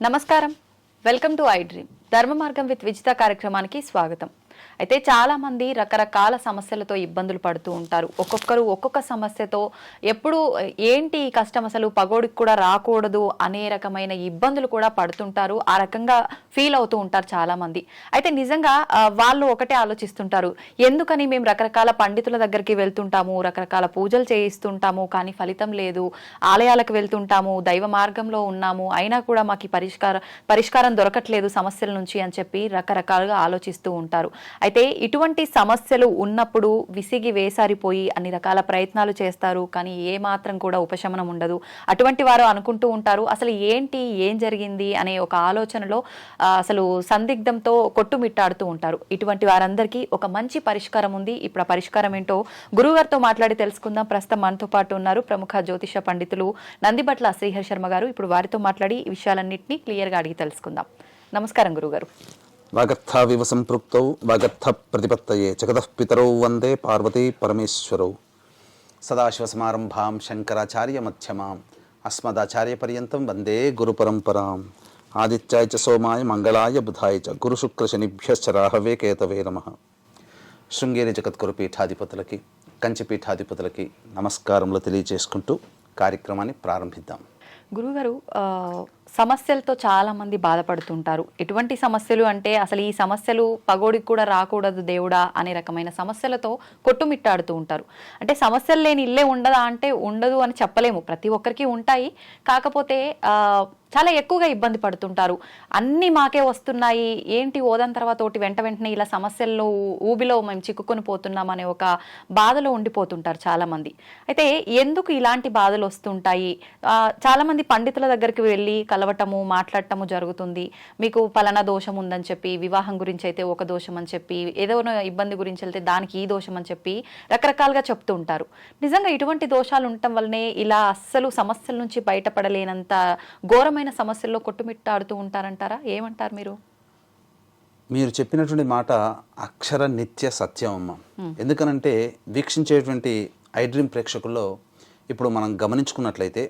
నమస్కారం. Welcome to I dream ధర్మ మార్గం విత్ విజిత కార్యక్రమానికి స్వాగతం. అయితే చాలా మంది రకరకాల సమస్యలతో ఇబ్బందులు పడుతూ ఉంటారు. ఒక్కొక్కరు ఒక్కొక్క సమస్యతో ఎప్పుడు ఏంటి ఈ కష్టం అసలు పగోడికి కూడా రాకూడదు అనే రకమైన ఇబ్బందులు కూడా పడుతుంటారు. ఆ రకంగా ఫీల్ అవుతూ ఉంటారు చాలా మంది. అయితే నిజంగా వాళ్ళు ఒకటే ఆలోచిస్తుంటారు, ఎందుకని మేము రకరకాల పండితుల దగ్గరికి వెళ్తుంటాము, రకరకాల పూజలు చేయిస్తుంటాము, కానీ ఫలితం లేదు. ఆలయాలకు వెళ్తుంటాము, దైవ మార్గంలో ఉన్నాము, అయినా కూడా మాకు పరిష్కారం దొరకట్లేదు సమస్యల నుంచి అని చెప్పి రకరకాలుగా ఆలోచిస్తూ ఉంటారు. అయితే ఇటువంటి సమస్యలు ఉన్నప్పుడు విసిగి వేసారిపోయి అన్ని రకాల ప్రయత్నాలు చేస్తారు, కానీ ఏ మాత్రం కూడా ఉపశమనం ఉండదు. అటువంటి వారు అనుకుంటూ ఉంటారు, అసలు ఏంటి ఏం జరిగింది అనే ఒక ఆలోచనలో అసలు సందిగ్ధంతో కొట్టుమిట్టాడుతూ ఉంటారు. ఇటువంటి వారందరికీ ఒక మంచి పరిష్కారం ఉంది. ఇప్పుడు ఆ పరిష్కారం ఏంటో గురువుగారితో మాట్లాడి తెలుసుకుందాం. ప్రస్తుతం మనతో పాటు ఉన్నారు ప్రముఖ జ్యోతిష పండితులు నందిబట్ల శ్రీహరి శర్మ గారు. ఇప్పుడు వారితో మాట్లాడి ఈ విషయాలన్నింటినీ క్లియర్గా అడిగి తెలుసుకుందాం. నమస్కారం గురుగారు. వాగర్థావివ సంపృక్తౌ వాగర్థ ప్రతిపత్తయే జగతః పితరౌ వందే పార్వతీ పరమేశ్వరౌ. సదాశివసమారంభాం శంకరాచార్య మధ్యమాం అస్మదాచార్య పర్యంతం వందే గురు పరంపరాం. ఆదిత్యాయ చ సోమాయ మంగళాయ బుధాయ చ గురు శుక్ర శనిభ్యశ్చ రాహవే కేతవే నమః. శృంగేరి జగద్గురు పీఠాధిపతులకి, కంచి పీఠాధిపతులకి నమస్కారములు తెలియజేసుకుంటూ కార్యక్రమాన్ని ప్రారంభిద్దాం. గురుగారు, సమస్యలతో చాలా మంది బాధపడుతుంటారు. ఎటువంటి సమస్యలు అంటే అసలు ఈ సమస్యలు పగోడికి కూడా రాకూడదు దేవుడా అనే రకమైన సమస్యలతో కొట్టుమిట్టాడుతూ ఉంటారు. అంటే సమస్యలు లేని ఇల్లే ఉండదా అంటే ఉండదు అని చెప్పలేము, ప్రతి ఒక్కరికి ఉంటాయి. కాకపోతే చాలా ఎక్కువగా ఇబ్బంది పడుతుంటారు. అన్నీ మాకే వస్తున్నాయి, ఏంటి ఓదాని తర్వాత ఒకటి వెంట వెంటనే ఇలా సమస్యల్లో ఊబిలో మేము చిక్కుకొని పోతున్నాం అనే ఒక బాధలో ఉండిపోతుంటారు చాలామంది. అయితే ఎందుకు ఇలాంటి బాధలు వస్తుంటాయి? చాలామంది పండితుల దగ్గరికి వెళ్ళి కలవటము, మాట్లాడటము జరుగుతుంది. మీకు పలానా దోషం ఉందని చెప్పి, వివాహం గురించి అయితే ఒక దోషం అని చెప్పి, ఏదో ఇబ్బంది గురించి వెళ్తే దానికి ఈ దోషం అని చెప్పి రకరకాలుగా చెప్తూ ఉంటారు. నిజంగా ఇటువంటి దోషాలు ఉండటం వల్లనే ఇలా అస్సలు సమస్యల నుంచి బయటపడలేనంత ఘోరమైన సమస్యల్లో కొట్టుమిట్టాడుతూ ఉంటారంటారా? ఏమంటారు మీరు? మీరు చెప్పినటువంటి మాట అక్షర నిత్య సత్యం అమ్మ. ఎందుకనంటే వీక్షించేటువంటి ఐ డ్రీమ్ ప్రేక్షకుల్లో ఇప్పుడు మనం గమనించుకున్నట్లయితే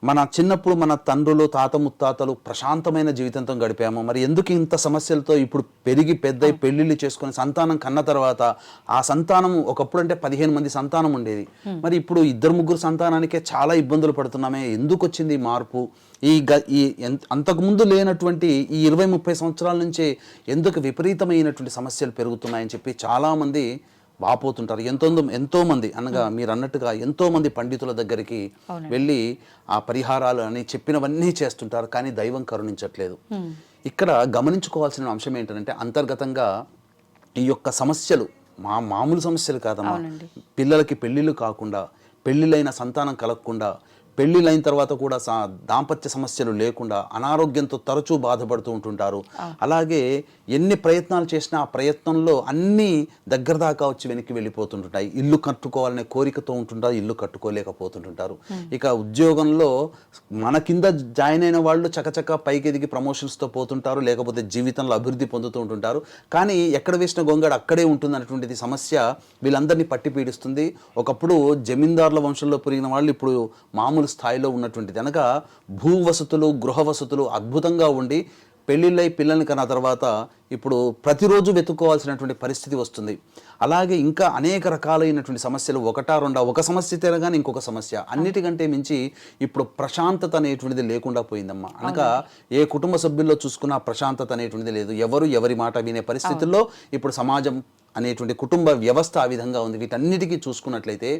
మన చిన్నప్పుడు మన తండ్రులు, తాత ముత్తాతలు ప్రశాంతమైన జీవితంతో గడిపాము. మరి ఎందుకు ఇంత సమస్యలతో ఇప్పుడు పెరిగి పెద్దయి పెళ్లిళ్ళు చేసుకుని సంతానం కన్న తర్వాత ఆ సంతానం ఒకప్పుడు అంటే 15 మంది సంతానం ఉండేది, మరి ఇప్పుడు 2-3 సంతానానికే చాలా ఇబ్బందులు పడుతున్నామే. ఎందుకు వచ్చింది ఈ మార్పు? ఈ అంతకుముందు లేనటువంటి ఈ 20-30 సంవత్సరాల నుంచే ఎందుకు విపరీతమైనటువంటి సమస్యలు పెరుగుతున్నాయని చెప్పి చాలామంది వాపోతుంటారు. ఎంతోమంది అనగా మీరు అన్నట్టుగా ఎంతోమంది పండితుల దగ్గరికి వెళ్ళి ఆ పరిహారాలు అని చెప్పినవన్నీ చేస్తుంటారు, కానీ దైవం కరుణించట్లేదు. ఇక్కడ గమనించుకోవాల్సిన అంశం ఏంటంటే అంతర్గతంగా ఈ యొక్క సమస్యలు మామూలు సమస్యలు కాదమ్మా. పిల్లలకి పెళ్ళిళ్ళు కాకుండా, పెళ్ళిళ్ళైన సంతానం కలగకుండా, పెళ్ళిళ్ళైన తర్వాత కూడా దాంపత్య సమస్యలు లేకుండా అనారోగ్యంతో తరచూ బాధపడుతూ ఉంటుంటారు. అలాగే ఎన్ని ప్రయత్నాలు చేసినా ఆ ప్రయత్నంలో అన్నీ దగ్గర దాకా వచ్చి వెనక్కి వెళ్ళిపోతుంటాయి. ఇల్లు కట్టుకోవాలనే కోరికతో ఉంటుంటారు, ఇల్లు కట్టుకోలేకపోతుంటుంటారు. ఇక ఉద్యోగంలో మన కింద జాయిన్ అయిన వాళ్ళు చకచక పైకి ఎదిగి ప్రమోషన్స్తో పోతుంటారు, లేకపోతే జీవితంలో అభివృద్ధి పొందుతూ ఉంటుంటారు. కానీ ఎక్కడ వేసిన గొంగడ అక్కడే ఉంటుంది అన్నటువంటిది సమస్య వీళ్ళందరినీ పట్టి పీడిస్తుంది. ఒకప్పుడు జమీందారుల వంశంలో పెరిగిన వాళ్ళు ఇప్పుడు మామూలు స్థాయిలో ఉన్నటువంటిది అనగా భూ వసతులు, గృహ వసతులు అద్భుతంగా ఉండి పెళ్ళిళ్ళై పిల్లల్ని కన్నా తర్వాత ఇప్పుడు ప్రతిరోజు వెతుక్కోవాల్సినటువంటి పరిస్థితి వస్తుంది. అలాగే ఇంకా అనేక రకాలైనటువంటి సమస్యలు, ఒక సమస్య తెరగానే ఇంకొక సమస్య. అన్నిటికంటే మించి ఇప్పుడు ప్రశాంతత అనేటువంటిది లేకుండా పోయిందమ్మా. అనగా ఏ కుటుంబ సభ్యుల్లో చూసుకున్నా ప్రశాంతత అనేటువంటిది లేదు. ఎవరి మాట వినే పరిస్థితుల్లో ఇప్పుడు సమాజం అనేటువంటి కుటుంబ వ్యవస్థ ఆ విధంగా ఉంది. వీటన్నిటికీ చూసుకున్నట్లయితే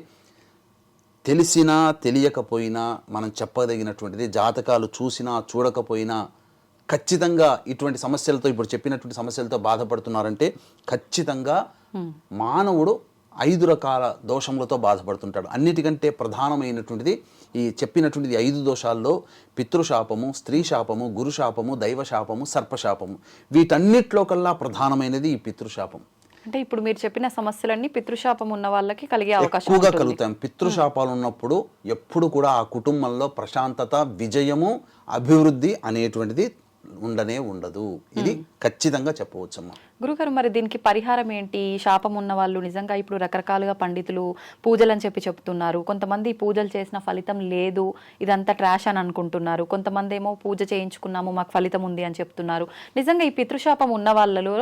తెలిసినా తెలియకపోయినా మనం చెప్పదగినటువంటిది, జాతకాలు చూసినా చూడకపోయినా ఖచ్చితంగా ఇటువంటి సమస్యలతో, ఇప్పుడు చెప్పినటువంటి సమస్యలతో బాధపడుతున్నారంటే ఖచ్చితంగా మానవుడు 5 రకాల దోషములతో బాధపడుతుంటాడు. అన్నిటికంటే ప్రధానమైనటువంటిది ఈ చెప్పినటువంటిది 5 దోషాల్లో పితృశాపము, స్త్రీ శాపము, గురుశాపము, దైవశాపము, సర్పశాపము. వీటన్నిటిలో కల్లా ప్రధానమైనది ఈ పితృశాపం. అంటే ఇప్పుడు మీరు చెప్పిన సమస్యలన్నీ పితృశాపం ఉన్న వాళ్ళకి కలిగే అవకాశం ఎక్కువగా కలుగుతాం. పితృశాపాలు ఉన్నప్పుడు ఎప్పుడు కూడా ఆ కుటుంబంలో ప్రశాంతత, విజయము, అభివృద్ధి అనేటువంటిది ఉండనే ఉండదు. ఇది ఖచ్చితంగా చెప్పవచ్చమ్మా. గురుగారు, మరి దీనికి పరిహారం ఏంటి? శాపం ఉన్న వాళ్ళు నిజంగా ఇప్పుడు రకరకాలుగా పండితులు పూజలు అని చెప్తున్నారు. కొంతమంది పూజలు చేసిన ఫలితం లేదు, ఇదంతా ట్రాష్ అని అనుకుంటున్నారు. కొంతమంది ఏమో పూజ చేయించుకున్నాము మాకు ఫలితం ఉంది అని చెప్తున్నారు. నిజంగా ఈ పితృశాపం ఉన్న వాళ్ళలో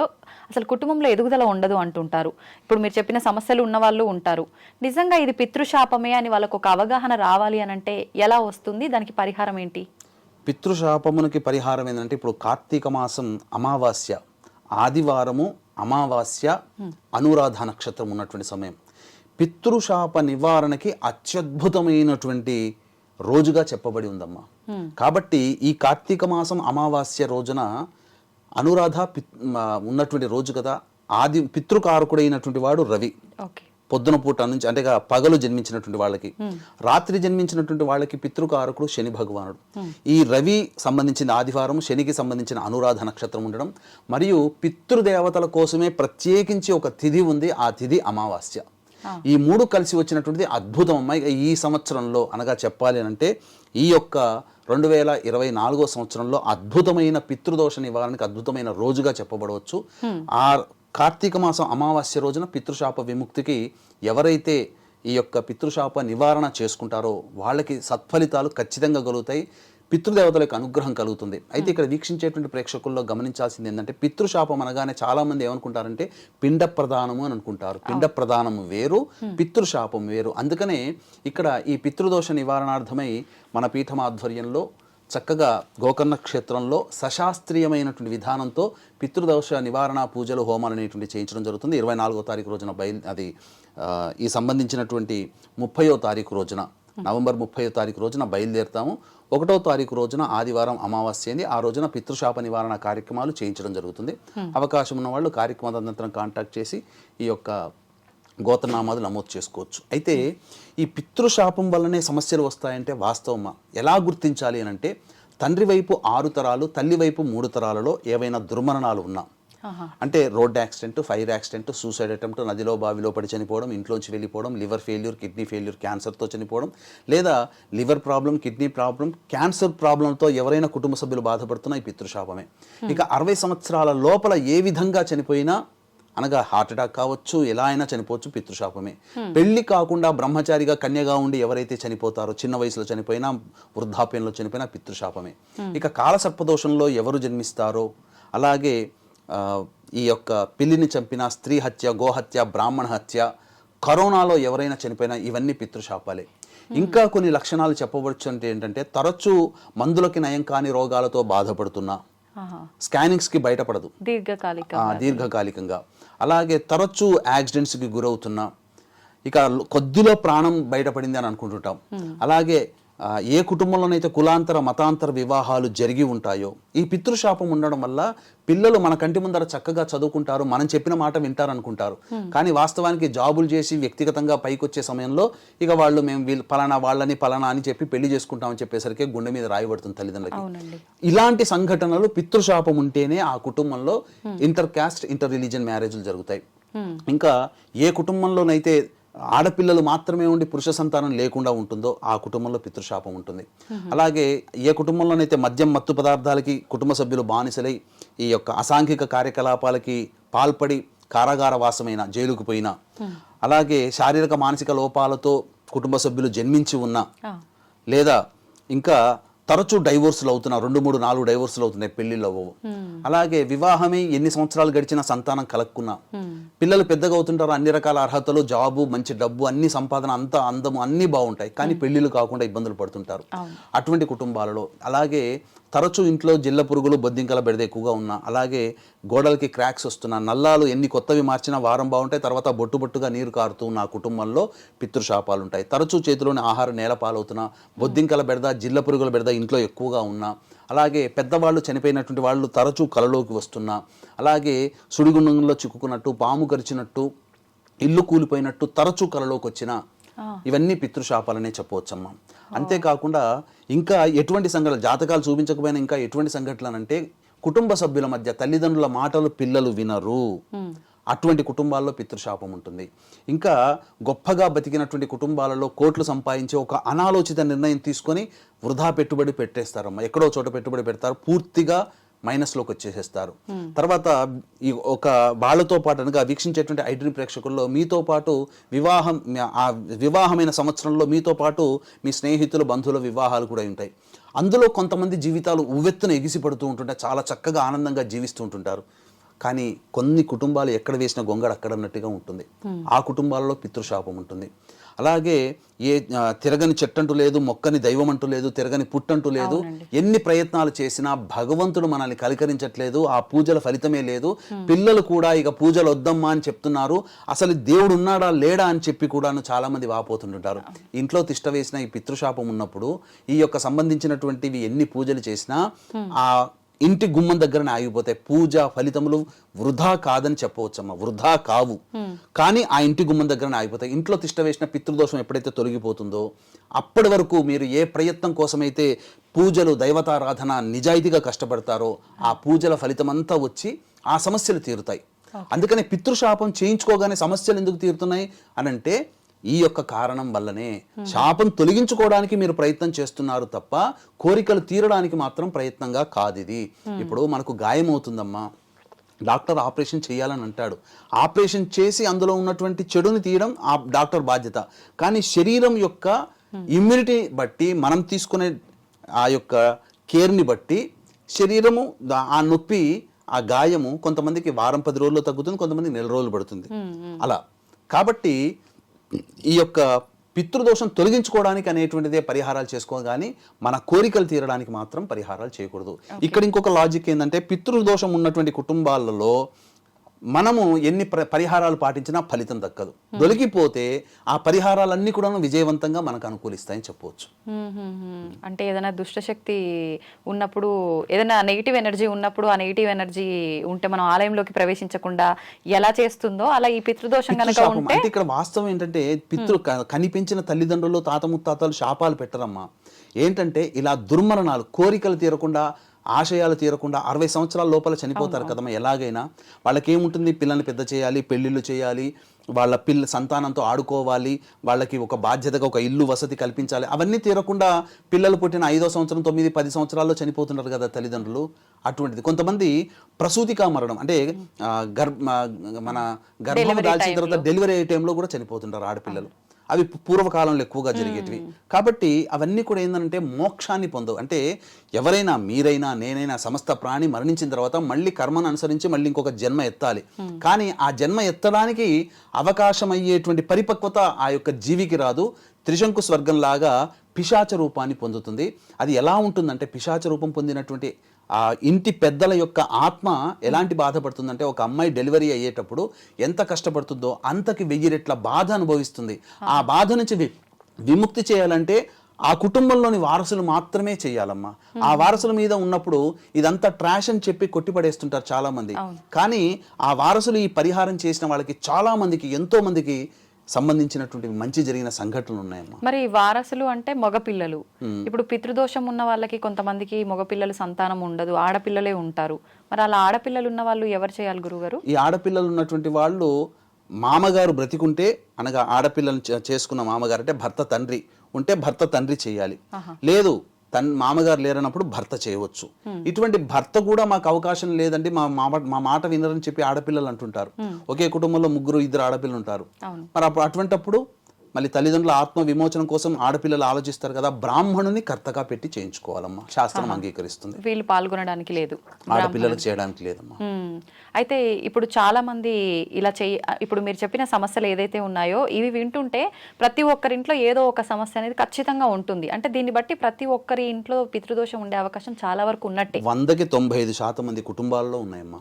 అసలు కుటుంబంలో ఎదుగుదల ఉండదు అంటుంటారు. ఇప్పుడు మీరు చెప్పిన సమస్యలు ఉన్న వాళ్ళు ఉంటారు. నిజంగా ఇది పితృశాపమే అని వాళ్ళకు ఒక అవగాహన రావాలి అని అంటే ఎలా వస్తుంది? దానికి పరిహారం ఏంటి? పితృశాపమునికి పరిహారం ఏంటంటే, ఇప్పుడు కార్తీక మాసం అమావాస్య ఆదివారము, అమావాస్య అనురాధ నక్షత్రం ఉన్నటువంటి సమయం పితృశాప నివారణకి అత్యద్భుతమైనటువంటి రోజుగా చెప్పబడి ఉందమ్మా. కాబట్టి ఈ కార్తీక మాసం అమావాస్య రోజున అనురాధ ఉన్నటువంటి రోజు కదా. పితృకారకుడైనటువంటి వాడు రవి. పొద్దున పూట నుంచి అంటే పగలు జన్మించినటువంటి వాళ్ళకి, రాత్రి జన్మించినటువంటి వాళ్ళకి పితృకారకుడు శని భగవానుడు. ఈ రవి సంబంధించిన ఆదివారం, శనికి సంబంధించిన అనురాధ నక్షత్రం ఉండడం, మరియు పితృదేవతల కోసమే ప్రత్యేకించి ఒక తిథి ఉంది. ఆ తిథి అమావాస్య. ఈ మూడు కలిసి వచ్చినటువంటిది అద్భుతం అమ్మాయి. ఈ సంవత్సరంలో అనగా చెప్పాలి అంటే ఈ యొక్క 2024 సంవత్సరంలో అద్భుతమైన పితృదోష నివారణకి అద్భుతమైన రోజుగా చెప్పబడవచ్చు. ఆ కార్తీక మాసం అమావాస్య రోజున పితృశాప విముక్తికి ఎవరైతే ఈ యొక్క పితృశాప నివారణ చేసుకుంటారో వాళ్ళకి సత్ఫలితాలు ఖచ్చితంగా కలుగుతాయి. పితృదేవతలకు అనుగ్రహం కలుగుతుంది. అయితే ఇక్కడ వీక్షించేటువంటి ప్రేక్షకుల్లో గమనించాల్సింది ఏంటంటే, పితృశాపం అనగానే చాలా మంది ఏమనుకుంటారంటే పిండ ప్రదానము అని అనుకుంటారు. పిండ ప్రదానం వేరు, పితృశాపం వేరు. అందుకనే ఇక్కడ ఈ పితృదోష నివారణార్థమై మన పీఠం ఆధ్వర్యంలో చక్కగా గోకర్ణ క్షేత్రంలో సశాస్త్రీయమైనటువంటి విధానంతో పితృదోష నివారణ పూజలు, హోమాలు అనేటువంటి చేయించడం జరుగుతుంది. 24వ తారీఖు రోజున ఈ సంబంధించినటువంటి 30వ తారీఖు రోజున, నవంబర్ 30వ తారీఖు రోజున బయలుదేరుతాము. 1వ తారీఖు రోజున ఆదివారం అమావాస్య అయింది. ఆ రోజున పితృశాప నివారణ కార్యక్రమాలు చేయించడం జరుగుతుంది. అవకాశం ఉన్న వాళ్ళు కార్యక్రమానంతరం కాంటాక్ట్ చేసి ఈ యొక్క గోత్రనామాలు నమోదు చేసుకోవచ్చు. అయితే ఈ పితృశాపం వల్లనే సమస్యలు వస్తాయంటే వాస్తవమా? ఎలా గుర్తించాలి అని అంటే, తండ్రి వైపు 6 తరాలు, తల్లి వైపు 3 తరాలలో ఏవైనా దుర్మరణాలు ఉన్నా, అంటే road accident, fire accident, suicide attempt, నదిలో బావిలో పడి చనిపోవడం, ఇంట్లోంచి వెళ్ళిపోవడం, లివర్ ఫెయిల్యూర్, కిడ్నీ ఫెయిల్యూర్, క్యాన్సర్తో చనిపోవడం, లేదా liver problem, kidney problem, cancer ప్రాబ్లంతో ఎవరైనా కుటుంబ సభ్యులు బాధపడుతున్నా ఈ పితృశాపమే. ఇక 60 సంవత్సరాల లోపల ఏ విధంగా చనిపోయినా, అనగా హార్ట్ అటాక్ కావచ్చు, ఎలా అయినా చనిపోవచ్చు, పితృశాపమే. పెళ్లి కాకుండా బ్రహ్మచారిగా కన్యగా ఉండి ఎవరైతే చనిపోతారో, చిన్న వయసులో చనిపోయినా, వృద్ధాప్యంలో చనిపోయినా పితృశాపమే. ఇక కాలసర్పదోషంలో ఎవరు జన్మిస్తారో, అలాగే ఈ యొక్క పిల్లిని చంపిన, స్త్రీ హత్య, గోహత్య, బ్రాహ్మణ హత్య, కరోనాలో ఎవరైనా చనిపోయినా, ఇవన్నీ పితృశాపాలే. ఇంకా కొన్ని లక్షణాలు చెప్పవచ్చు అంటే ఏంటంటే, తరచూ మందులకి నయం కాని రోగాలతో బాధపడుతున్నా, స్కానింగ్స్కి బయటపడదు దీర్ఘకాలికంగా, అలాగే తరచూ యాక్సిడెంట్స్కి గురవుతున్నా, ఇక కొద్దిలో ప్రాణం బయటపడింది అని అనుకుంటుంటాం. అలాగే ఏ కుటుంబంలోనైతే కులాంతర మతాంతర వివాహాలు జరిగి ఉంటాయో, ఈ పితృశాపం ఉండడం వల్ల పిల్లలు మన కంటి ముందర చక్కగా చదువుకుంటారు, మనం చెప్పిన మాట వింటారు అనుకుంటారు. కానీ వాస్తవానికి జాబులు చేసి వ్యక్తిగతంగా పైకి వచ్చే సమయంలో ఇక వాళ్ళు మేము పలానా వాళ్ళని పలానా అని చెప్పి పెళ్లి చేసుకుంటామని చెప్పేసరికి గుండె మీద రాయబడుతుంది తల్లిదండ్రులకి. ఇలాంటి సంఘటనలు పితృశాపం ఉంటేనే ఆ కుటుంబంలో ఇంటర్ క్యాస్ట్, ఇంటర్ రిలీజియన్ మ్యారేజ్లు జరుగుతాయి. ఇంకా ఏ కుటుంబంలోనైతే ఆడపిల్లలు మాత్రమే ఉండి పురుష సంతానం లేకుండా ఉంటుందో ఆ కుటుంబంలో పితృశాపం ఉంటుంది. అలాగే ఏ కుటుంబంలోనైతే మద్యం, మత్తు పదార్థాలకి కుటుంబ సభ్యులు బానిసలై ఈ యొక్క అసాంఘిక కార్యకలాపాలకి పాల్పడి కారాగార వాసమైన, జైలుకు పోయినా, అలాగే శారీరక మానసిక లోపాలతో కుటుంబ సభ్యులు జన్మించి ఉన్నా, లేదా ఇంకా తరచూ డైవోర్సులు అవుతున్నా, 2, 3, 4 డైవోర్సులు అవుతున్నాయి, పెళ్లిళ్ళు అవ్వవు. అలాగే వివాహమే ఎన్ని సంవత్సరాలు గడిచినా సంతానం కలక్కున్నా, పిల్లలు పెద్దగా అవుతుంటారు, అన్ని రకాల అర్హతలు, జాబు, మంచి డబ్బు, అన్ని సంపాదన, అంతా అందము, అన్నీ బాగుంటాయి, కానీ పెళ్లిళ్ళు కాకుండా ఇబ్బందులు పడుతుంటారు అటువంటి కుటుంబాలలో. అలాగే తరచూ ఇంట్లో జిల్ల పురుగులు, బొద్దింకల బెడద ఎక్కువగా ఉన్నా, అలాగే గోడలకి క్రాక్స్ వస్తున్నా, నల్లాలు ఎన్ని కొత్తవి మార్చినా వారం బాగుంటాయి, తర్వాత బొట్టు బొట్టుగా నీరు కారుతూ ఉన్న ఆ కుటుంబంలో పితృశాపాలు ఉంటాయి. తరచూ చేతిలోని ఆహారం నేల పాలవుతున్నా, బొద్దింకల బెడద, జిల్ల పురుగుల బెడద ఇంట్లో ఎక్కువగా ఉన్నా, అలాగే పెద్దవాళ్ళు చనిపోయినటువంటి వాళ్ళు తరచూ కలలోకి వస్తున్నా, అలాగే సుడిగుండంలో చిక్కుకున్నట్టు, పాము కరిచినట్టు, ఇల్లు కూలిపోయినట్టు తరచూ కలలోకి వచ్చినా, ఇవన్నీ పితృశాపాలనే చెప్పవచ్చమ్మా. అంతేకాకుండా ఇంకా ఎటువంటి సంఘటనలు, జాతకాలు చూపించకపోయినా ఇంకా ఎటువంటి సంఘటనలు అంటే, కుటుంబ సభ్యుల మధ్య తల్లిదండ్రుల మాటలు పిల్లలు వినరు, అటువంటి కుటుంబాల్లో పితృశాపం ఉంటుంది. ఇంకా గొప్పగా బతికినటువంటి కుటుంబాలలో కోట్లు సంపాదించే ఒక అనాలోచిత నిర్ణయం తీసుకొని వృధా పెట్టుబడి పెట్టేస్తారమ్మా. ఎక్కడో చోట పెట్టుబడి పెడతారు, పూర్తిగా మైనస్లోకి వచ్చేసేస్తారు. తర్వాత ఈ ఒక వాళ్ళతో పాటు అనగా వీక్షించేటువంటి ఐడ్రీమ్ ప్రేక్షకుల్లో మీతో పాటు ఆ వివాహమైన సంవత్సరంలో మీతో పాటు మీ స్నేహితుల బంధువుల వివాహాలు కూడా ఉంటాయి. అందులో కొంతమంది జీవితాలు ఉవ్వెత్తున ఎగిసిపడుతూ ఉంటుంటే చాలా చక్కగా ఆనందంగా జీవిస్తూ ఉంటుంటారు. కానీ కొన్ని కుటుంబాలు ఎక్కడ వేసిన గొంగడ అక్కడ అన్నట్టుగా ఉంటుంది. ఆ కుటుంబాలలో పితృశాపం ఉంటుంది. అలాగే తిరగని చెట్టంటూ లేదు, మొక్కని దైవం అంటూ లేదు, తిరగని పుట్టంటూ లేదు. ఎన్ని ప్రయత్నాలు చేసినా భగవంతుడు మనల్ని కలకరించట్లేదు, ఆ పూజల ఫలితమే లేదు. పిల్లలు కూడా ఇక పూజలు వద్దమ్మా అని చెప్తున్నారు. అసలు దేవుడు ఉన్నాడా లేడా అని చెప్పి కూడాను చాలా మంది వాపోతుంటుంటారు. ఇంట్లో తిష్ట వేసిన ఈ పితృశాపం ఉన్నప్పుడు ఈ యొక్క సంబంధించినటువంటివి ఎన్ని పూజలు చేసినా ఆ ఇంటి గుమ్మం దగ్గరనే ఆగిపోతాయి. పూజ ఫలితములు వృధా కాదని చెప్పవచ్చమ్మా, వృధా కావు. కానీ ఆ ఇంటి గుమ్మం దగ్గరనే ఆగిపోతాయి. ఇంట్లో తిష్ట వేసిన పితృదోషం ఎప్పుడైతే తొలగిపోతుందో అప్పటి వరకు మీరు ఏ ప్రయత్నం కోసమైతే పూజలు దైవతారాధన నిజాయితీగా కష్టపడతారో ఆ పూజల ఫలితం అంతా వచ్చి ఆ సమస్యలు తీరుతాయి. అందుకని పితృశాపం చేయించుకోగానే సమస్యలు ఎందుకు తీరుతున్నాయి అనంటే ఈ యొక్క కారణం వల్లనే. శాపం తొలగించుకోవడానికి మీరు ప్రయత్నం చేస్తున్నారు తప్ప కోరికలు తీరడానికి మాత్రం ప్రయత్నంగా కాదు ఇది. ఇప్పుడు మనకు గాయం అవుతుందమ్మా, డాక్టర్ ఆపరేషన్ చేయాలని అంటాడు. ఆపరేషన్ చేసి అందులో ఉన్నటువంటి చెడుని తీయడం ఆ డాక్టర్ బాధ్యత. కానీ శరీరం యొక్క ఇమ్యూనిటీ బట్టి మనం తీసుకునే ఆ యొక్క కేర్ని బట్టి శరీరము ఆ నొప్పి ఆ గాయము కొంతమందికి వారం 10 రోజుల్లో తగ్గుతుంది, కొంతమందికి నెల రోజులు పడుతుంది. అలా కాబట్టి ఈ యొక్క పితృదోషం తొలగించుకోవడానికి అనేటువంటిదే పరిహారాలు చేసుకోగాని మన కోరికలు తీరడానికి మాత్రం పరిహారాలు చేయకూడదు. ఇక్కడ ఇంకొక లాజిక్ ఏంటంటే పితృదోషం ఉన్నటువంటి కుటుంబాలలో మనము ఎన్ని పరిహారాలు పాటించినా ఫలితం దక్కదు. దొరికిపోతే ఆ పరిహారాలన్నీ కూడా విజయవంతంగా మనకు అనుకూలిస్తాయని చెప్పవచ్చు. అంటే ఏదైనా దుష్టశక్తి ఉన్నప్పుడు, ఏదైనా నెగిటివ్ ఎనర్జీ ఉన్నప్పుడు ఆ నెగిటివ్ ఎనర్జీ ఉంటే మనం ఆలయంలోకి ప్రవేశించకుండా ఎలా చేస్తుందో అలా ఈ పితృదోషం కనుక ఉంటే. అంటే ఇక్కడ వాస్తవం ఏంటంటే కనిపించిన తల్లిదండ్రులు తాత ముత్తాతలు శాపాలు పెట్టరమ్మా. ఏంటంటే ఇలా దుర్మరణాలు, కోరికలు తీరకుండా, ఆశయాలు తీరకుండా 60 సంవత్సరాల లోపల చనిపోతారు కదమ్మా. ఎలాగైనా వాళ్ళకి ఏముంటుంది, పిల్లల్ని పెద్ద చేయాలి, పెళ్ళిళ్ళు చేయాలి, వాళ్ళ సంతానంతో ఆడుకోవాలి, వాళ్ళకి ఒక బాధ్యతగా ఒక ఇల్లు వసతి కల్పించాలి. అవన్నీ తీరకుండా పిల్లలు పుట్టిన 5వ సంవత్సరం 9, 10 సంవత్సరాల్లో చనిపోతున్నారు కదా తల్లిదండ్రులు. అటువంటిది కొంతమంది ప్రసూతికా మరణం అంటే మన గర్భం దాల్చిన తర్వాత డెలివరీ అయ్యే టైంలో కూడా చనిపోతుంటారు ఆడపిల్లలు. అవి పూర్వకాలంలో ఎక్కువగా జరిగేటివి. కాబట్టి అవన్నీ కూడా ఏంటంటే మోక్షాన్ని పొందవు. అంటే ఎవరైనా, మీరైనా, నేనైనా, సమస్త ప్రాణి మరణించిన తర్వాత మళ్ళీ కర్మను అనుసరించి మళ్ళీ ఇంకొక జన్మ ఎత్తాలి. కానీ ఆ జన్మ ఎత్తడానికి అవకాశం అయ్యేటువంటి పరిపక్వత ఆ యొక్క జీవికి రాదు. త్రిశంకు స్వర్గంలాగా పిశాచ రూపాన్ని పొందుతుంది. అది ఎలా ఉంటుందంటే పిశాచ రూపం పొందినటువంటి ఆ ఇంటి పెద్దల యొక్క ఆత్మ ఎలాంటి బాధపడుతుందంటే ఒక అమ్మాయి డెలివరీ అయ్యేటప్పుడు ఎంత కష్టపడుతుందో అంతకి 1000 రెట్ల బాధ అనుభవిస్తుంది. ఆ బాధ నుంచి విముక్తి చేయాలంటే ఆ కుటుంబంలోని వారసులు మాత్రమే చేయాలమ్మా. ఆ వారసుల మీద ఉన్నప్పుడు ఇదంతా ట్రాష్ అని చెప్పి కొట్టిపడేస్తుంటారు చాలా మంది. కానీ ఆ వారసులు ఈ పరిహారం చేసిన వాళ్ళకి చాలా మందికి, ఎంతో మందికి సంబంధించినటువంటి మంచి జరిగిన సంఘటనలు ఉన్నాయమ్మా. మరి వారసులు అంటే మగపిల్లలు. ఇప్పుడు పితృదోషం ఉన్న వాళ్ళకి కొంతమందికి మగపిల్లలు సంతానం ఉండదు, ఆడపిల్లలే ఉంటారు. మరి అలా ఆడపిల్లలు ఉన్న వాళ్ళు ఎవరు చేయాలి గురుగారు? ఈ ఆడపిల్లలు ఉన్నటువంటి వాళ్ళు మామగారు బ్రతికుంటే, అనగా ఆడపిల్లను చేసుకున్న మామగారు అంటే భర్త తండ్రి ఉంటే భర్త తండ్రి చేయాలి. లేదు మామగారు లేరన్నప్పుడు భర్త చేయవచ్చు. ఇటువంటి భర్త కూడా మాకు అవకాశం లేదండి, మా మాట వినరని చెప్పి ఆడపిల్లలు అంటుంటారు. ఒకే కుటుంబంలో 2 ఆడపిల్లలు ఉంటారు. మరి అటువంటప్పుడు మళ్ళీ తల్లిదండ్రుల ఆత్మ విమోచనం కోసం ఆడపిల్లలు ఆలోచిస్తారు కదా, బ్రాహ్మణుని కర్తగా పెట్టి చేయించుకోవాలమ్మా. శాస్త్రం అంగీకరిస్తుంది. వీళ్ళు పాల్గొనడానికి లేదు, ఆడపిల్లలకు చేయడానికి లేదమ్మా. అయితే ఇప్పుడు చాలా మంది ఇలా ఇప్పుడు మీరు చెప్పిన సమస్యలు ఏదైతే ఉన్నాయో ఇవి వింటుంటే ప్రతి ఒక్కరింట్లో ఏదో ఒక సమస్య అనేది ఖచ్చితంగా ఉంటుంది. అంటే దీన్ని బట్టి ప్రతి ఒక్కరి ఇంట్లో పితృదోషం ఉండే అవకాశం చాలా వరకు ఉన్నట్టే. 100కి 95% మంది కుటుంబాల్లో ఉన్నాయమ్మా.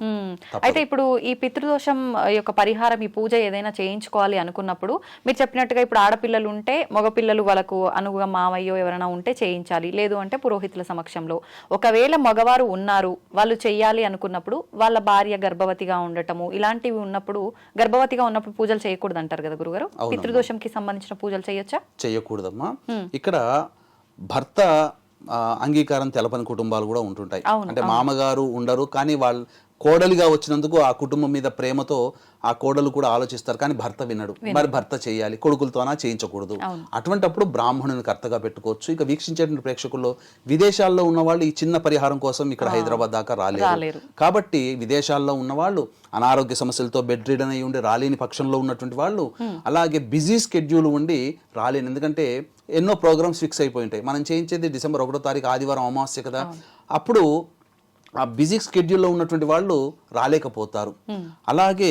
అయితే ఇప్పుడు ఈ పితృదోషం యొక్క పరిహారం, ఈ పూజ ఏదైనా చేయించుకోవాలి అనుకున్నప్పుడు మీరు చెప్పినట్టుగా ఇప్పుడు ఆడపిల్లలు ఉంటే మగపిల్లలు వాళ్ళకు అనుగుగా మామయ్యో ఎవరైనా ఉంటే చేయించాలి, లేదు అంటే పురోహితుల సమక్షంలో. ఒకవేళ మగవారు ఉన్నారు, వాళ్ళు చెయ్యాలి అనుకున్నప్పుడు వాళ్ళ భార్య గర్భవతిగా ఉండటము ఇలాంటివి ఉన్నప్పుడు, గర్భవతిగా ఉన్నప్పుడు పూజలు చేయకూడదు అంటారు కదా గురుగారు. పితృదోషంకి సంబంధించిన పూజలు చేయొచ్చా? చేయకూడదమ్మా. ఇక్కడ భర్త అంగీకారం తెలపని కుటుంబాలు కూడా ఉంటుంటాయి. అంటే మామగారు ఉండరు కానీ వాళ్ళ కోడలిగా వచ్చినందుకు ఆ కుటుంబం మీద ప్రేమతో ఆ కోడలు కూడా ఆలోచిస్తారు, కానీ భర్త వినడు. మరి భర్త చేయాలి, కొడుకులతోనా చేయించకూడదు. అటువంటప్పుడు బ్రాహ్మణుని కర్తగా పెట్టుకోవచ్చు. ఇక వీక్షించేటువంటి ప్రేక్షకుల్లో విదేశాల్లో ఉన్న వాళ్ళు ఈ చిన్న పరిహారం కోసం ఇక్కడ హైదరాబాద్ దాకా రాలేరు. కాబట్టి విదేశాల్లో ఉన్న వాళ్ళు, అనారోగ్య సమస్యలతో బెడ్ రిడన్ అయి ఉండి రాలేని పక్షంలో ఉన్నటువంటి వాళ్ళు, అలాగే బిజీ స్కెడ్యూల్ ఉండి రాలేని, ఎందుకంటే ఎన్నో ప్రోగ్రామ్స్ ఫిక్స్ అయిపోయి ఉంటాయి. మనం చేయించేది డిసెంబర్ 1వ తారీఖు ఆదివారం అమావాస్య కదా, అప్పుడు ఆ బిజీ స్కెడ్యూల్లో ఉన్నటువంటి వాళ్ళు రాలేకపోతారు. అలాగే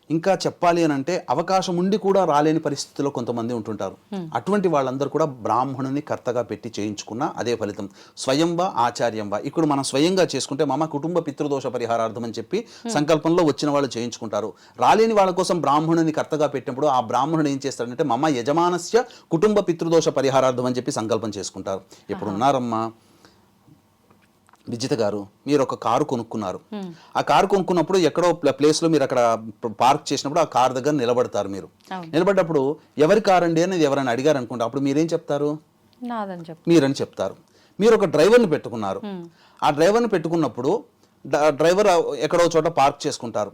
ఇంకా చెప్పాలి అని అంటే అవకాశం ఉండి కూడా రాలేని పరిస్థితిలో కొంతమంది ఉంటుంటారు. అటువంటి వాళ్ళందరూ కూడా బ్రాహ్మణుని కర్తగా పెట్టి చేయించుకున్న అదే ఫలితం. స్వయంవా ఆచార్యంవా, ఇప్పుడు మనం స్వయంగా చేసుకుంటే మమ కుటుంబ పితృదోష పరిహారార్థం అని చెప్పి సంకల్పంలో వచ్చిన వాళ్ళు చేయించుకుంటారు. రాలేని వాళ్ళ కోసం బ్రాహ్మణుని కర్తగా పెట్టినప్పుడు ఆ బ్రాహ్మణుడు ఏం చేస్తాడంటే మమ యజమానస్య కుటుంబ పితృదోష పరిహారార్థం అని చెప్పి సంకల్పం చేసుకుంటారు. ఇప్పుడు ఉన్నారమ్మా విజిత గారు, మీరు ఒక కారు కొనుక్కున్నారు. ఆ కారు కొనుక్కున్నప్పుడు ఎక్కడో ప్లేస్లో మీరు అక్కడ పార్క్ చేసినప్పుడు ఆ కారు దగ్గర నిలబడతారు. మీరు నిలబడ్డప్పుడు ఎవరి కారు అండి అనేది ఎవరైనా అడిగారు అనుకుంటే అప్పుడు మీరేం చెప్తారు? మీరని చెప్తారు. మీరు ఒక డ్రైవర్ని పెట్టుకున్నారు. ఆ డ్రైవర్ని పెట్టుకున్నప్పుడు డ్రైవర్ ఎక్కడో చోట పార్క్ చేసుకుంటారు.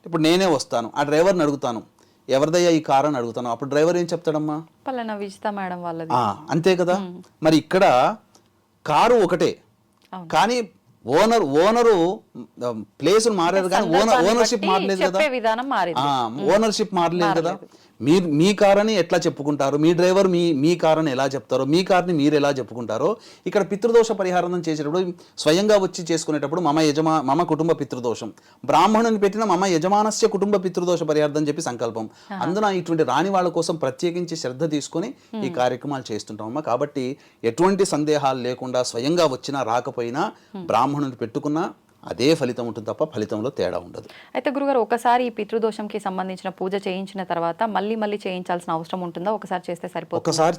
ఇప్పుడు నేనే వస్తాను, ఆ డ్రైవర్ని అడుగుతాను, ఎవరిదయ్యా ఈ కారు అని అడుగుతాను. అప్పుడు డ్రైవర్ ఏం చెప్తాడమ్మా? పలానా విజిత మేడం వాళ్ళది. అంతే కదా. మరి ఇక్కడ కారు ఒకటే, కానీ ఓనరు ప్లేస్ మారారు, కానీ ఓనర్షిప్ మారలేదు కదా. ఓనర్షిప్ మారలేదు కదా. మీరు మీ కార్ అని ఎట్లా చెప్పుకుంటారు, మీ డ్రైవర్ మీ కార్ అని ఎలా చెప్తారో, మీ కార్ని మీరు ఎలా చెప్పుకుంటారో, ఇక్కడ పితృదోష పరిహారం చేసేటప్పుడు స్వయంగా వచ్చి చేసుకునేటప్పుడు మమ కుటుంబ పితృదోషం, బ్రాహ్మణుని పెట్టిన మమ యజమానస్య కుటుంబ పితృదోష పరిహారం అని చెప్పి సంకల్పం. అందున ఇటువంటి రాని వాళ్ళ కోసం ప్రత్యేకించి శ్రద్ధ తీసుకొని ఈ కార్యక్రమాలు చేస్తుంటామమ్మా. కాబట్టి ఎటువంటి సందేహాలు లేకుండా స్వయంగా వచ్చినా రాకపోయినా బ్రాహ్మణుని పెట్టుకున్నా అదే ఫలితం ఉంటుంది తప్ప ఫలితంలో తేడా ఉండదు. అయితే గురుగారు, ఒకసారి ఈ పితృదోషంకి సంబంధించిన పూజ చేయించిన తర్వాత మళ్ళీ చేయించాల్సిన అవసరం ఉంటుందా? ఒకసారి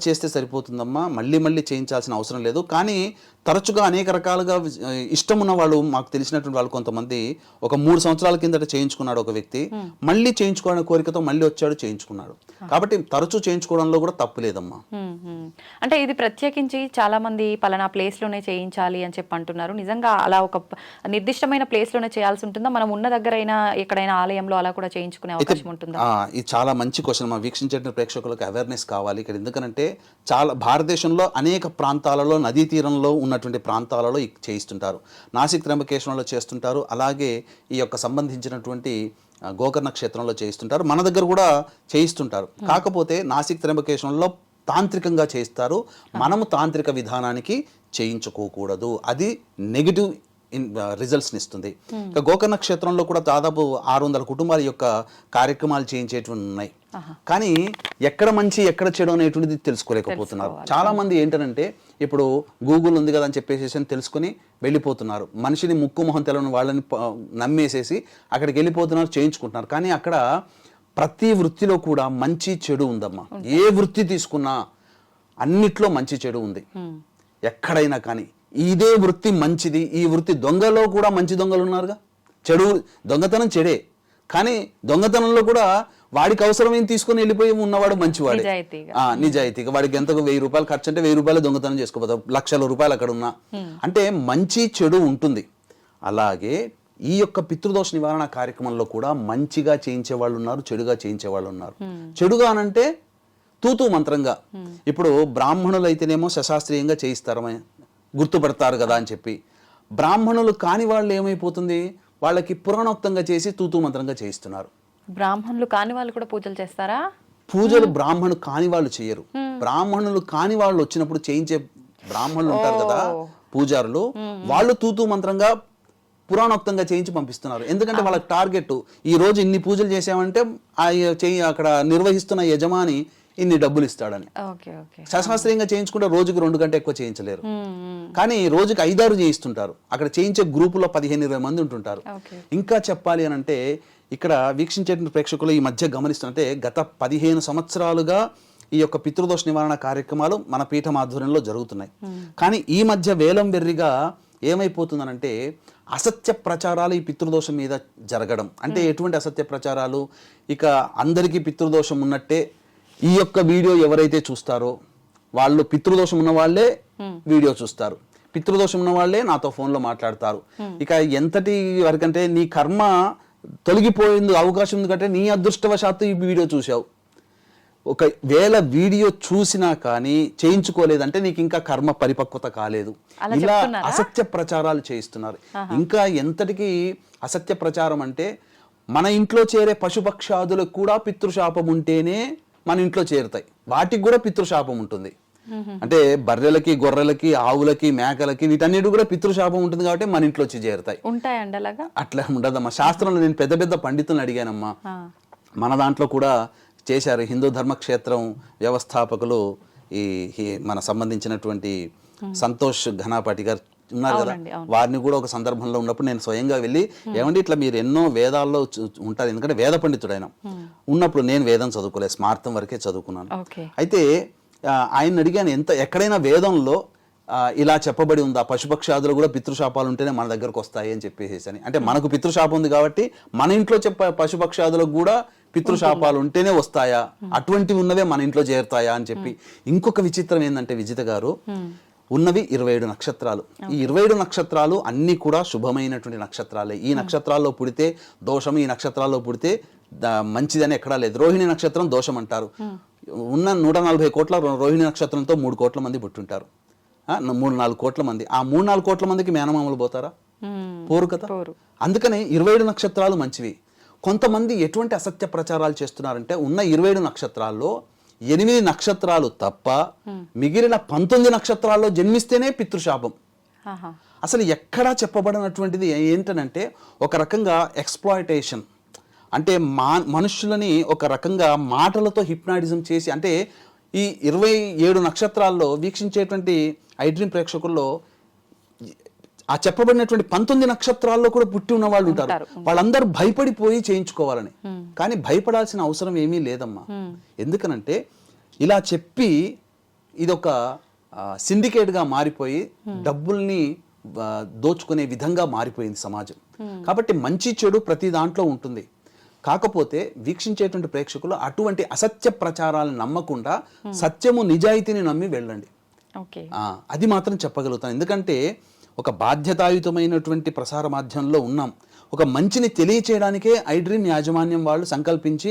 చేస్తే సరిపోతుందమ్మా. మళ్ళీ చేయించాల్సిన అవసరం లేదు. కానీ తరచుగా అనేక రకాలుగా ఇష్టం ఉన్న వాళ్ళు, మాకు తెలిసినటువంటి వాళ్ళు కొంతమంది ఒక 3 సంవత్సరాల కిందట చేయించుకున్నాడు ఒక వ్యక్తి, మళ్ళీ చేయించుకోవాలనే కోరికతో మళ్ళీ వచ్చాడు, చేయించుకున్నాడు. కాబట్టి తరచూ చేయించుకోవడంలో కూడా తప్పు లేదమ్మా. అంటే ఇది ప్రత్యేకించి చాలా మంది పలానా ప్లేస్ లోనే చేయించాలి అని చెప్పి అంటున్నారు. నిజంగా అలా ఒక నిర్దిష్టమైన ప్లేస్ లోనే చేయాల్సి ఉంటుందా? మనం ఉన్న దగ్గరైనా ఎక్కడైనా ఆలయంలో అలా కూడా చేయించుకునే అవకాశం ఉంటుందా? ఇది చాలా మంచి క్వశ్చన్. మా వీక్షించే ప్రేక్షకులకు అవేర్నెస్ కావాలి ఇక్కడ. ఎందుకంటే చాలా భారతదేశంలో అనేక ప్రాంతాలలో, నదీ తీరంలో ఉన్నటువంటి ప్రాంతాలలో చేయిస్తుంటారు. నాసిక్ త్ర్యంబకేశ్వరంలో చేస్తుంటారు. అలాగే ఈ యొక్క సంబంధించినటువంటి గోకర్ణ క్షేత్రంలో చేయిస్తుంటారు. మన దగ్గర కూడా చేయిస్తుంటారు. కాకపోతే నాసిక్ త్ర్యంబకేశ్వరంలో తాంత్రికంగా చేయిస్తారు. మనము తాంత్రిక విధానానికి చేయించుకోకూడదు. అది నెగిటివ్ రిజల్ట్స్ని ఇస్తుంది. ఇక గోకర్ణ క్షేత్రంలో కూడా దాదాపు 600 కుటుంబాల యొక్క కార్యక్రమాలు చేయించేటువంటి ఉన్నాయి. కానీ ఎక్కడ మంచి ఎక్కడ చెడు అనేటువంటిది తెలుసుకోలేకపోతున్నారు. చాలా మంది ఏంటంటే ఇప్పుడు గూగుల్ ఉంది కదా అని చెప్పేసి తెలుసుకుని వెళ్ళిపోతున్నారు. మనిషిని ముక్కు మొహం తెలవని వాళ్ళని నమ్మేసేసి అక్కడికి వెళ్ళిపోతున్నారు, చేయించుకుంటున్నారు. కానీ అక్కడ ప్రతి వృత్తిలో కూడా మంచి చెడు ఉందమ్మా. ఏ వృత్తి తీసుకున్నా అన్నిట్లో మంచి చెడు ఉంది. ఎక్కడైనా కానీ ఇదే వృత్తి మంచిది, ఈ వృత్తి దొంగలో కూడా మంచి దొంగలు ఉన్నారుగా. చెడు దొంగతనం చెడే, కానీ దొంగతనంలో కూడా వాడికి అవసరమేం తీసుకుని వెళ్ళిపోయి ఉన్నవాడు మంచివాడే, నిజాయితీగా. వాడికి ఎంతకు 1000 రూపాయలు ఖర్చు అంటే 1000 రూపాయలు దొంగతనం చేసుకోపోతావు, లక్షల రూపాయలు అక్కడ ఉన్నా. అంటే మంచి చెడు ఉంటుంది. అలాగే ఈ యొక్క పితృదోష నివారణ కార్యక్రమంలో కూడా మంచిగా చేయించే వాళ్ళు ఉన్నారు, చెడుగా చేయించే వాళ్ళు ఉన్నారు. చెడుగా అనంటే తూతూ మంత్రంగా. ఇప్పుడు బ్రాహ్మణులు అయితేనేమో శశాస్త్రీయంగా చేయిస్తారు, గుర్తుపడతారు కదా అని చెప్పి. బ్రాహ్మణులు కాని వాళ్ళు ఏమైపోతుంది, వాళ్ళకి పురాణోక్తంగా చేసి తూతూ మంత్రంగా చేయిస్తున్నారు. బ్రాహ్మణులు కాని వాళ్ళు కూడా పూజలు చేస్తారా? పూజలు బ్రాహ్మణులు కాని వాళ్ళు చేయరు. బ్రాహ్మణులు కాని వాళ్ళు వచ్చినప్పుడు చేయించే బ్రాహ్మణులు ఉంటారు కదా, పూజారులు, వాళ్ళు తూతూ మంత్రంగా పురాణోక్తంగా చేయించి పంపిస్తున్నారు. ఎందుకంటే వాళ్ళకి టార్గెట్, ఈ రోజు ఇన్ని పూజలు చేసామంటే అక్కడ నిర్వహిస్తున్న యజమాని ఇన్ని డబ్బులు ఇస్తాడని. శాస్త్రీయంగా చేయించుకుంటే రోజుకి 2 గంటలు ఎక్కువ చేయించలేరు, కానీ రోజుకి 5-6 చేయిస్తుంటారు. అక్కడ చేయించే గ్రూపులో 15-20 మంది ఉంటుంటారు. ఇంకా చెప్పాలి అని అంటే ఇక్కడ వీక్షించే ప్రేక్షకులు ఈ మధ్య గమనిస్తుంటే గత 15 సంవత్సరాలుగా ఈ యొక్క పితృదోష నివారణ కార్యక్రమాలు మన పీఠం ఆధ్వర్యంలో జరుగుతున్నాయి. కానీ ఈ మధ్య వేలం వెర్రిగా ఏమైపోతుందనంటే అసత్య ప్రచారాలు ఈ పితృదోషం మీద జరగడం. అంటే ఎటువంటి అసత్య ప్రచారాలు, ఇక అందరికీ పితృదోషం ఉన్నట్టే ఈ యొక్క వీడియో ఎవరైతే చూస్తారో వాళ్ళు పితృదోషం ఉన్న వాళ్ళే వీడియో చూస్తారు. పితృదోషం ఉన్న వాళ్ళే నాతో ఫోన్లో మాట్లాడతారు. ఇక ఎంతటి వరకంటే నీ కర్మ తొలగిపోయింది అవకాశం ఉంది కంటే నీ అదృష్టవశాత్తు ఈ వీడియో చూసావు. ఒకవేళ వీడియో చూసినా కానీ చేయించుకోలేదంటే నీకు ఇంకా కర్మ పరిపక్వత కాలేదు. ఇలా అసత్య ప్రచారాలు చేయిస్తున్నారు. ఇంకా ఎంతటికి అసత్య ప్రచారం అంటే మన ఇంట్లో చేరే పశుపక్షాదులకు కూడా పితృశాపం ఉంటేనే మన ఇంట్లో చేరుతాయి. వాటికి కూడా పితృశాపం ఉంటుంది. అంటే బర్రెలకి, గొర్రెలకి, ఆవులకి, మేకలకి వీటన్నిటి కూడా పితృశాపం ఉంటుంది కాబట్టి మన ఇంట్లో వచ్చి చేరుతాయి. ఉంటాయండి అలాగా? అట్లా ఉండదమ్మా. శాస్త్రంలో నేను పెద్ద పెద్ద పండితులను అడిగానమ్మా. మన దాంట్లో కూడా చేశారు. హిందూ ధర్మక్షేత్రం వ్యవస్థాపకులు ఈ మన సంబంధించినటువంటి సంతోష్ ఘనాపాటి గారు ఉన్నారు కదా, వారిని కూడా ఒక సందర్భంలో ఉన్నప్పుడు నేను స్వయంగా వెళ్ళి ఏమంటే ఇట్లా మీరు ఎన్నో వేదాల్లో ఉంటారు, ఎందుకంటే వేద పండితుడు ఆయన ఉన్నప్పుడు నేను వేదం చదువుకోలేదు, స్మార్థం వరకే చదువుకున్నాను. అయితే ఆయన అడిగాను ఎక్కడైనా వేదంలో ఇలా చెప్పబడి ఉందా పశుపక్షాదులు కూడా పితృశాపాలు ఉంటేనే మన దగ్గరకు వస్తాయి అని చెప్పేసి అని. అంటే మనకు పితృశాపం ఉంది కాబట్టి మన ఇంట్లో పశుపక్షాదులకు కూడా పితృశాపాలు ఉంటేనే వస్తాయా, అటువంటివి ఉన్నవే మన ఇంట్లో చేరుతాయా అని చెప్పి. ఇంకొక విచిత్రం ఏంటంటే విజిత గారు, ఉన్నవి 27 నక్షత్రాలు. ఈ 27 నక్షత్రాలు అన్ని కూడా శుభమైనటువంటి నక్షత్రాలే. ఈ నక్షత్రాల్లో పుడితే దోషం, ఈ నక్షత్రాల్లో పుడితే మంచిదని ఎక్కడా లేదు. రోహిణి నక్షత్రం దోషం అంటారు. ఉన్న 140 కోట్ల రోహిణి నక్షత్రంతో 3 కోట్ల మంది పుట్టుంటారు. 3-4 కోట్ల మంది. ఆ 3-4 కోట్ల మందికి మేనమామలు పోతారా? పోరు కదా. అందుకనే 27 నక్షత్రాలు మంచివి. కొంతమంది ఎటువంటి అసత్య ప్రచారాలు చేస్తున్నారంటే ఉన్న 27 నక్షత్రాల్లో 8 నక్షత్రాలు తప్ప మిగిలిన 19 నక్షత్రాల్లో జన్మిస్తేనే పితృశాపం. అసలు ఎక్కడా చెప్పబడినటువంటిది ఏంటనంటే ఒక రకంగా ఎక్స్ప్లాయిటేషన్, అంటే మనుషులని ఒక రకంగా మాటలతో హిప్నాటిజం చేసి, అంటే ఈ 27 నక్షత్రాల్లో వీక్షించేటువంటి ఐడ్రీమ్ ప్రేక్షకుల్లో ఆ చెప్పబడినటువంటి 19 నక్షత్రాల్లో కూడా పుట్టి ఉన్న వాళ్ళు ఉంటారు. వాళ్ళందరూ భయపడిపోయి చేయించుకోవాలని. కానీ భయపడాల్సిన అవసరం ఏమీ లేదమ్మా. ఎందుకనంటే ఇలా చెప్పి ఇదొక సిండికేట్గా మారిపోయి డబ్బుల్ని దోచుకునే విధంగా మారిపోయింది సమాజం. కాబట్టి మంచి చెడు ప్రతి దాంట్లో ఉంటుంది. కాకపోతే వీక్షించేటువంటి ప్రేక్షకులు అటువంటి అసత్య ప్రచారాలను నమ్మకుండా సత్యము నిజాయితీని నమ్మి వెళ్ళండి. అది మాత్రం చెప్పగలుగుతాను. ఎందుకంటే ఒక బాధ్యతాయుతమైనటువంటి ప్రసార మాధ్యమంలో ఉన్నాం. ఒక మంచిని తెలియచేయడానికే ఐడ్రీమ్ యాజమాన్యం వాళ్ళు సంకల్పించి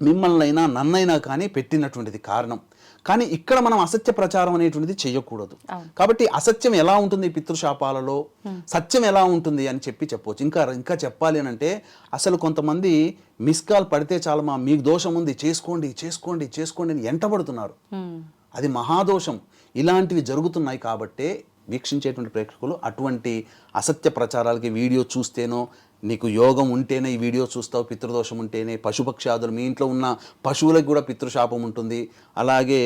మిమ్మల్నైనా నన్నైనా కానీ పెట్టినటువంటిది కారణం. కానీ ఇక్కడ మనం అసత్య ప్రచారం అనేటువంటిది చేయకూడదు. కాబట్టి అసత్యం ఎలా ఉంటుంది పితృశాపాలలో, సత్యం ఎలా ఉంటుంది అని చెప్పవచ్చు. ఇంకా చెప్పాలి అని అంటే అసలు కొంతమంది మిస్ కాల్ పడితే చాలమా మీకు దోషం ఉంది చేసుకోండి చేసుకోండి చేసుకోండి అని ఎంటబడుతున్నారు. అది మహాదోషం. ఇలాంటివి జరుగుతున్నాయి. కాబట్టే వీక్షించేటువంటి ప్రేక్షకులు అటువంటి అసత్య ప్రచారాలకి వీడియో చూస్తేనో, నీకు యోగం ఉంటేనే ఈ వీడియో చూస్తావు, పితృదోషం ఉంటేనే, పశుపక్షాదులు మీ ఇంట్లో ఉన్న పశువులకు కూడా పితృశాపం ఉంటుంది. అలాగే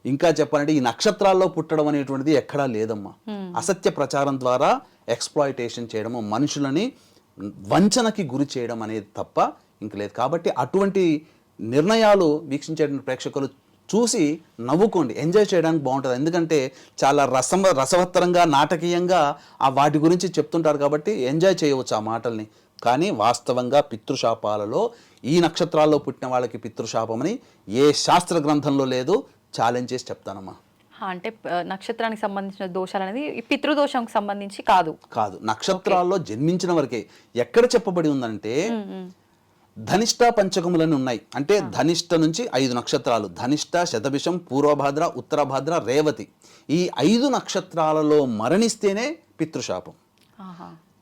ఇంకా చెప్పాలంటే ఈ నక్షత్రాల్లో పుట్టడం అనేటువంటిది ఎక్కడా లేదమ్మా. అసత్య ప్రచారం ద్వారా ఎక్స్ప్లాయిటేషన్ చేయడము, మనుషులని వంచనకి గురి చేయడం అనేది తప్ప ఇంక లేదు. కాబట్టి అటువంటి నిర్ణయాలు వీక్షించేటువంటి ప్రేక్షకులు చూసి నవ్వుకోండి, ఎంజాయ్ చేయడానికి బాగుంటుంది. ఎందుకంటే చాలా రసవత్తరంగా నాటకీయంగా వాటి గురించి చెప్తుంటారు కాబట్టి ఎంజాయ్ చేయవచ్చు ఆ మాటల్ని. కానీ వాస్తవంగా పితృశాపాలలో ఈ నక్షత్రాల్లో పుట్టిన వాళ్ళకి పితృశాపమని ఏ శాస్త్ర గ్రంథంలో లేదు. ఛాలెంజ్ చేసి చెప్తానమ్మా. అంటే నక్షత్రానికి సంబంధించిన దోషాలు అనేది పితృదోషానికి సంబంధించి కాదు, నక్షత్రాల్లో జన్మించిన వరకే. ఎక్కడ చెప్పబడి ఉందంటే ధనిష్ట పంచకములని ఉన్నాయి. అంటే ధనిష్ట నుంచి 5 నక్షత్రాలు, ధనిష్ట, శతభిషం, పూర్వభాద్ర, ఉత్తరభాద్ర, రేవతి. ఈ 5 నక్షత్రాలలో మరణిస్తేనే పితృశాపం.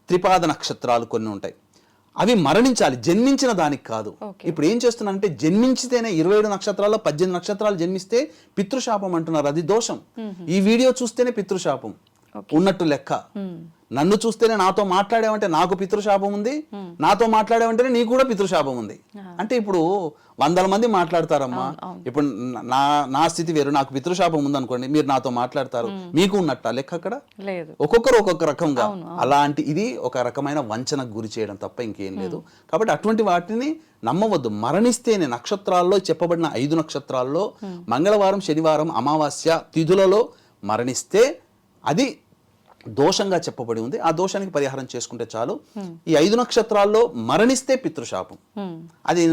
త్రిపాద నక్షత్రాలు కొన్ని ఉంటాయి, అవి మరణించాలి, జన్మించిన దానికి కాదు. ఇప్పుడు ఏం చేస్తున్నారంటే జన్మించితేనే 27 నక్షత్రాల్లో 18 నక్షత్రాలు జన్మిస్తే పితృశాపం అంటున్నారు. అది దోషం. ఈ వీడియో చూస్తేనే పితృశాపం ఉన్నట్టు లెక్క. నన్ను చూస్తేనే నాతో మాట్లాడావంటే నాకు పితృశాపం ఉంది, నాతో మాట్లాడావంటేనే నీకు కూడా పితృశాపం ఉంది. అంటే ఇప్పుడు 100 మంది మాట్లాడతారమ్మా. ఇప్పుడు నా స్థితి వేరు, నాకు పితృశాపం ఉంది అనుకోండి, మీరు నాతో మాట్లాడతారు, మీకు ఉన్నట్ట లెక్క అక్కడ లేదు. ఒక్కొక్కరు ఒక్కొక్క రకంగా. అలాంటి ఇది ఒక రకమైన వంచనకు గురి చేయడం తప్ప ఇంకేం లేదు. కాబట్టి అటువంటి వాటిని నమ్మవద్దు. మరణిస్తేనే నక్షత్రాల్లో చెప్పబడిన 5 దోషంగా చెప్పబడి ఉంది. ఆ దోషానికి పరిహారం చేసుకుంటే చాలు. ఈ 5 నక్షత్రాల్లో మరణిస్తే పితృశాపం. అది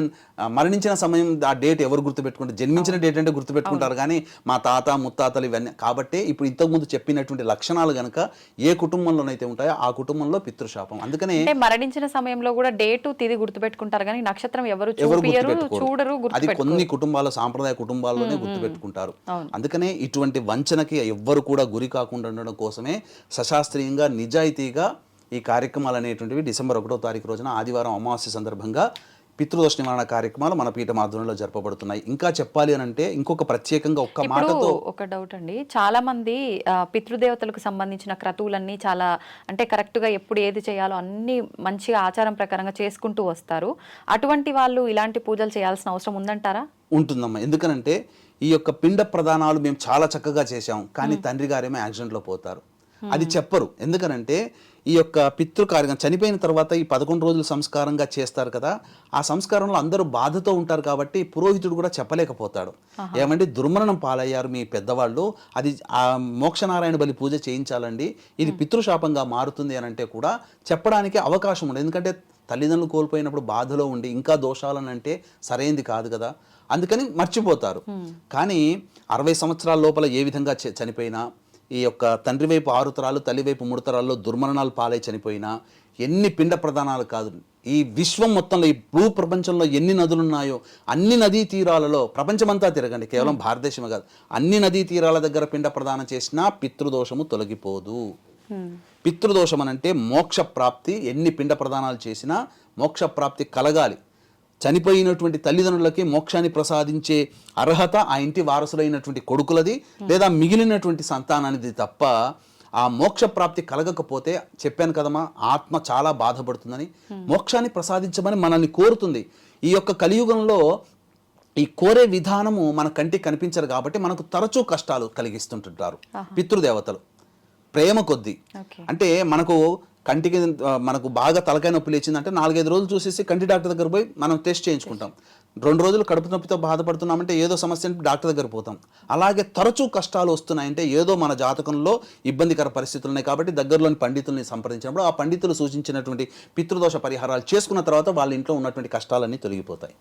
మరణించిన సమయం ఆ డేట్ ఎవరు గుర్తుపెట్టుకుంటారు? జన్మించిన డేట్ అంటే గుర్తుపెట్టుకుంటారు, కానీ మా తాత ముత్తాతలు ఇవన్నీ. కాబట్టి ఇప్పుడు ఇంతకుముందు చెప్పినటువంటి లక్షణాలు గనక ఏ కుటుంబంలోనైతే ఉంటాయో ఆ కుటుంబంలో పితృశాపం. అందుకనే మరణించిన సమయంలో కూడా డేటు తిది గుర్తుపెట్టుకుంటారు, కానీ నక్షత్రం ఎవరు చూడరు. అది కొన్ని కుటుంబాలు, సాంప్రదాయ కుటుంబాల్లోనే గుర్తుపెట్టుకుంటారు. అందుకనే ఇటువంటి వంచనకి ఎవ్వరు కూడా గురి కాకుండా ఉండడం కోసమే సశాస్త్రీయంగా నిజాయితీగా ఈ కార్యక్రమాలు అనేటువంటివి డిసెంబర్ 1వ తారీఖు రోజున ఆదివారం అమావాస్య సందర్భంగా పితృదోష నివారణ కార్యక్రమాలు మన పీఠం ఆధ్వర్యంలో జరపబడుతున్నాయి. ఇంకా చెప్పాలి అని అంటే ఇంకొక ప్రత్యేకంగా ఒక్క మాటతో ఒక డౌట్ అండి. చాలా మంది పితృదేవతలకు సంబంధించిన క్రతువులన్నీ చాలా అంటే కరెక్ట్ గా ఎప్పుడు ఏది చేయాలో అన్ని మంచిగా ఆచారం ప్రకారంగా చేసుకుంటూ వస్తారు. అటువంటి వాళ్ళు ఇలాంటి పూజలు చేయాల్సిన అవసరం ఉందంటారా? ఉంటుందమ్మా. ఎందుకనంటే ఈ యొక్క పిండ ప్రదానాలు మేము చాలా చక్కగా చేశాం, కానీ తండ్రి గారేమో యాక్సిడెంట్లో పోతారు. అది చెప్పరు. ఎందుకనంటే ఈ యొక్క పితృకార్యం చనిపోయిన తర్వాత ఈ 11 రోజులు సంస్కారంగా చేస్తారు కదా, ఆ సంస్కారంలో అందరూ బాధతో ఉంటారు కాబట్టి పురోహితుడు కూడా చెప్పలేకపోతాడు. ఏమంటే దుర్మరణం పాలయ్యారు మీ పెద్దవాళ్ళు, అది ఆ మోక్షనారాయణ బలి పూజ చేయించాలండి, ఇది పితృశాపంగా మారుతుంది అని అంటే కూడా చెప్పడానికి అవకాశం ఉండదు. ఎందుకంటే తల్లిదండ్రులు కోల్పోయినప్పుడు బాధలో ఉండి ఇంకా దోషాలని అంటే సరైంది కాదు కదా, అందుకని మర్చిపోతారు. కానీ 60 సంవత్సరాల లోపల ఏ విధంగా చనిపోయినా, ఈ యొక్క తండ్రి వైపు 6 తరాలు తల్లి వైపు 3 తరాల్లో దుర్మరణాలు పాలై చనిపోయినా, ఎన్ని పిండ ప్రదానాలు కాదు, ఈ విశ్వం మొత్తంలో ఈ భూ ప్రపంచంలో ఎన్ని నదులు ఉన్నాయో అన్ని నదీ తీరాలలో, ప్రపంచమంతా తిరగండి, కేవలం భారతదేశమే కాదు, అన్ని నదీ తీరాల దగ్గర పిండ ప్రదానం చేసినా పితృదోషము తొలగిపోదు. పితృదోషం అనంటే మోక్ష ప్రాప్తి. ఎన్ని పిండ ప్రదానాలు చేసినా మోక్ష ప్రాప్తి కలగాలి. చనిపోయినటువంటి తల్లిదండ్రులకి మోక్షాన్ని ప్రసాదించే అర్హత ఆ ఇంటి వారసులైనటువంటి కొడుకులది లేదా మిగిలినటువంటి సంతానానిది తప్ప ఆ మోక్ష ప్రాప్తి కలగకపోతే చెప్పాను కదమ్మా, ఆత్మ చాలా బాధపడుతుందని. మోక్షాన్ని ప్రసాదించమని మనల్ని కోరుతుంది. ఈ యొక్క కలియుగంలో ఈ కోరే విధానము మన కంటికి కనిపించరు కాబట్టి మనకు తరచూ కష్టాలు కలిగిస్తుంటుంటారు పితృదేవతలు. ప్రేమ కొద్దీ అంటే మనకు బాగా తలకాయ నొప్పి లేచిందంటే 4-5 రోజులు చూసేసి కంటి డాక్టర్ దగ్గర పోయి మనం టెస్ట్ చేయించుకుంటాం. 2 రోజులు కడుపు నొప్పితో బాధపడుతున్నామంటే ఏదో సమస్య డాక్టర్ దగ్గర పోతాం. అలాగే తరచూ కష్టాలు వస్తున్నాయంటే ఏదో మన జాతకంలో ఇబ్బందికర పరిస్థితులు ఉన్నాయి కాబట్టి దగ్గరలోని పండితుల్ని సంప్రదించినప్పుడు ఆ పండితులు సూచించినటువంటి పితృదోష పరిహారాలు చేసుకున్న తర్వాత వాళ్ళ ఇంట్లో ఉన్నటువంటి కష్టాలన్నీ తొలగిపోతాయి.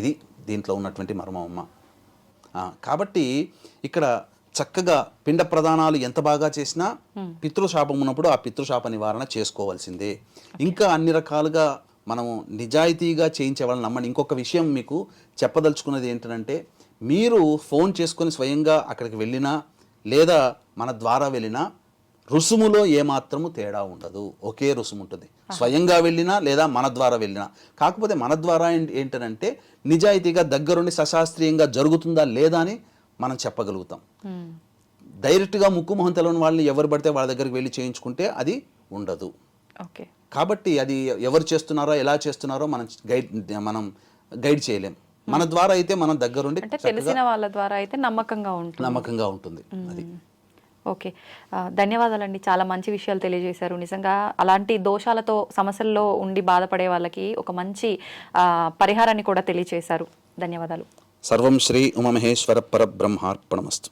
ఇది దీంట్లో ఉన్నటువంటి మర్మమ్మ. కాబట్టి ఇక్కడ చక్కగా పిండ ప్రదానాలు ఎంత బాగా చేసినా పితృశాపం ఉన్నప్పుడు ఆ పితృశాప నివారణ చేసుకోవాల్సిందే. ఇంకా అన్ని రకాలుగా మనము నిజాయితీగా చేయించే వాళ్ళని నమ్మండి. ఇంకొక విషయం మీకు చెప్పదలుచుకున్నది ఏంటంటే, మీరు ఫోన్ చేసుకొని స్వయంగా అక్కడికి వెళ్ళినా లేదా మన ద్వారా వెళ్ళినా రుసుములో ఏమాత్రము తేడా ఉండదు, ఒకే రుసుము ఉంటుంది. స్వయంగా వెళ్ళినా లేదా మన ద్వారా వెళ్ళినా. కాకపోతే మన ద్వారా ఏంటంటే నిజాయితీగా దగ్గరుండి సశాస్త్రీయంగా జరుగుతుందా లేదా అని మనం చెప్పగలుగుతాం. డైరెక్ట్గా ముక్కు మొహం తెలవని వాళ్ళని ఎవరు పడితే వాళ్ళ దగ్గరికి వెళ్ళి చేయించుకుంటే అది ఉండదు. కాబట్టి అది ఎవరు చేస్తున్నారో ఎలా చేస్తున్నారో మనం గైడ్ చేయలేం. మన ద్వారా అయితే మనం దగ్గరుండి తెలిసిన వాళ్ళ ద్వారా అయితే నమ్మకంగా ఉంటుంది. అది ఓకే. ధన్యవాదాలండి, చాలా మంచి విషయాలు తెలియజేశారు. నిజంగా అలాంటి దోషాలతో సమస్యల్లో ఉండి బాధపడే వాళ్ళకి ఒక మంచి పరిహారాన్ని కూడా తెలియజేశారు. ధన్యవాదాలు. సర్వం శ్రీ ఉమామహేశ్వర పరబ్రహ్మార్పణమస్తు.